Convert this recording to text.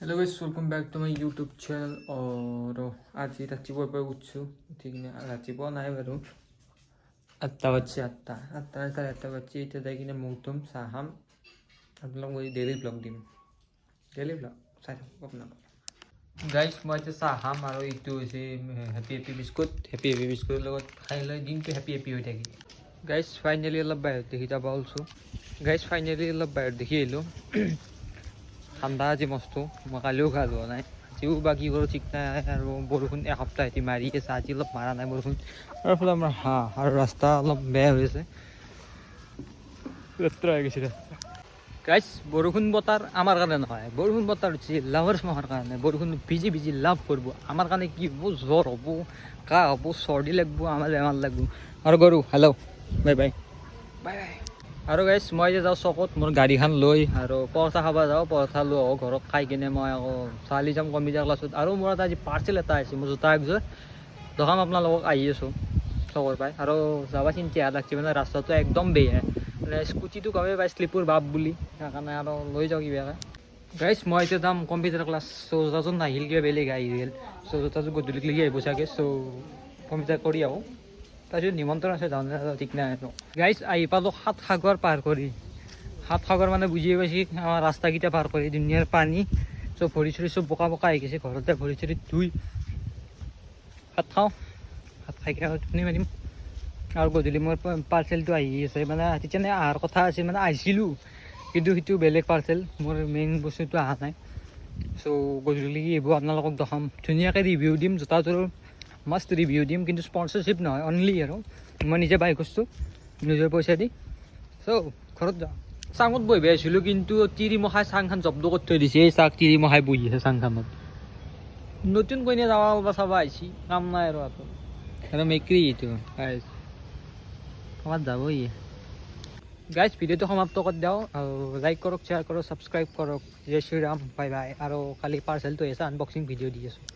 Hello guys, welcome back to my YouTube channel. और आज रात्रिपुৱাৰ পৰা উঠছো ঠিক না ৰাতিপুৱা নাই বাৰু 8টা বাজছে 8টা বাজছে এতিয়া যাই কিনে মুখ ধুম চাহ খাম আপোনালোক মই ডেইলি ব্লগ দিম চাই থাকক আপোনালোক গাইজ মই এতিয়া চাহ খাম আৰু এইটো হৈছে হেপী বিস্কুট লগত খাই লৈ দিনটো হেপী হৈ থাকে গাইজ ফাইনেলি অলপ বাহিৰত দেখি যাব ওলছো দেখি আহিলোঁ ঠাণ্ডা আজি মস্তো মই কালিও গা ধোৱা নাই আজিও বা কি কৰোঁ ঠিক নাই আৰু বৰষুণ এসপ্তাহ এটি মাৰি আছে আজি অলপ মাৰা নাই বৰষুণ তাৰ ফলত আমাৰ আৰু ৰাস্তা অলপ বেয়া হৈ আছে লেতেৰা হৈ গৈছে ৰাস্তা গাইজ বৰষুণ বতৰ আমাৰ কাৰণে নহয় বৰষুণ বতৰ হৈছে লাভাৰ্ছ মাহৰ কাৰণে বৰষুণ ভিজি লাভ কৰিব আমাৰ কাৰণে কি হ'ব জ্বৰ হ'ব কাহ হ'ব চৰ্দি লাগিব আমাৰ বেমাৰ লাগিব আৰু গৰু হেল্ল' বাই আৰু গাইজ মই যে যাওঁ চকত মোৰ গাড়ীখন লৈ আৰু পৰঠা খাব যাওঁ পৰঠা লৈ আহোঁ ঘৰত খাই কিনে মই আকৌ চালি যাম কম্পিউটাৰ ক্লাছত আৰু মোৰ এটা আজি পাৰ্চেল এটা আহিছে মোৰ জোতা একযোৰ দোকান আপোনালোকক আহি আছোঁ চকৰ পাই আৰু যাবা চিন্তা লাগছে মানে ৰাস্তাটো একদম বেয়া মানে স্কুটিটো গমেই পাই শ্লিপৰ বাপ বুলি সেইকাৰণে আৰু লৈ যাওঁ কিবাকৈ গাইজ মই এতিয়া যাম কম্পিউটাৰ ক্লাছ চ' জোতাযোৰ নাহিল কিবা বেলেগ আহি গ'ল চ' জোতাযোৰ গধূলিলৈকে আহিব চাগে চ' কম্পিউটাৰ কৰি আহোঁ তাৰপিছত নিমন্ত্ৰণ আছে যাওঁ ঠিক নাই গাইজ আহি পালোঁ সাত সাগৰ পাৰ কৰি সাত সাগৰ মানে বুজিয়ে পাইছে আমাৰ ৰাস্তাকেইটা পাৰ কৰি ধুনীয়াৰ পানী চব ভৰি চৰি চব বোকা আহি গৈছে ঘৰতে ভৰি চৰি ধুই ভাত খাওঁ ভাত খাই কিনে টোপনি মাৰিম আৰু গধূলি মোৰ পাৰ্চেলটো আহি আছে মানে তেতিয়ানে অহাৰ কথা আছিল মানে আহিছিলোঁ কিন্তু সেইটো বেলেগ পাৰ্চেল মোৰ মেইন বস্তুটো অহা নাই চ' গধূলিলৈকে আহিব আপোনালোকক দেখাম ধুনীয়াকৈ ৰিভিউ দিম জোতাযোৰ মাষ্ট ৰিভিউ দিম কিন্তু স্পনচৰশ্বিপ নহয় অনলি আৰু মই নিজে বাই কৰিছোঁ নিজৰ পইচা দি চ' ঘৰত যাওঁ চাঙত বহি আছিলোঁ কিন্তু তিৰিমখাই চাংখন জব্দ কৰি থৈ দিছে এই চাক তিৰিমখাই বহি আছে চাংখনত নতুন কইনা যাবা ওলবা চাবা আহিছি কাম নাই আৰু মেকুৰী এইটো গাইজ ক'ৰবাত যাবই গাইজ ভিডিঅ'টো সমাপ্ত কৰি দিওঁ আৰু লাইক কৰক শ্বেয়াৰ কৰক ছাবস্ক্ৰাইব কৰক জয় শ্ৰীৰাম বাই আৰু কালি পাৰ্চেলটো আহিছে আনবক্সিং ভিডিঅ' দি আছোঁ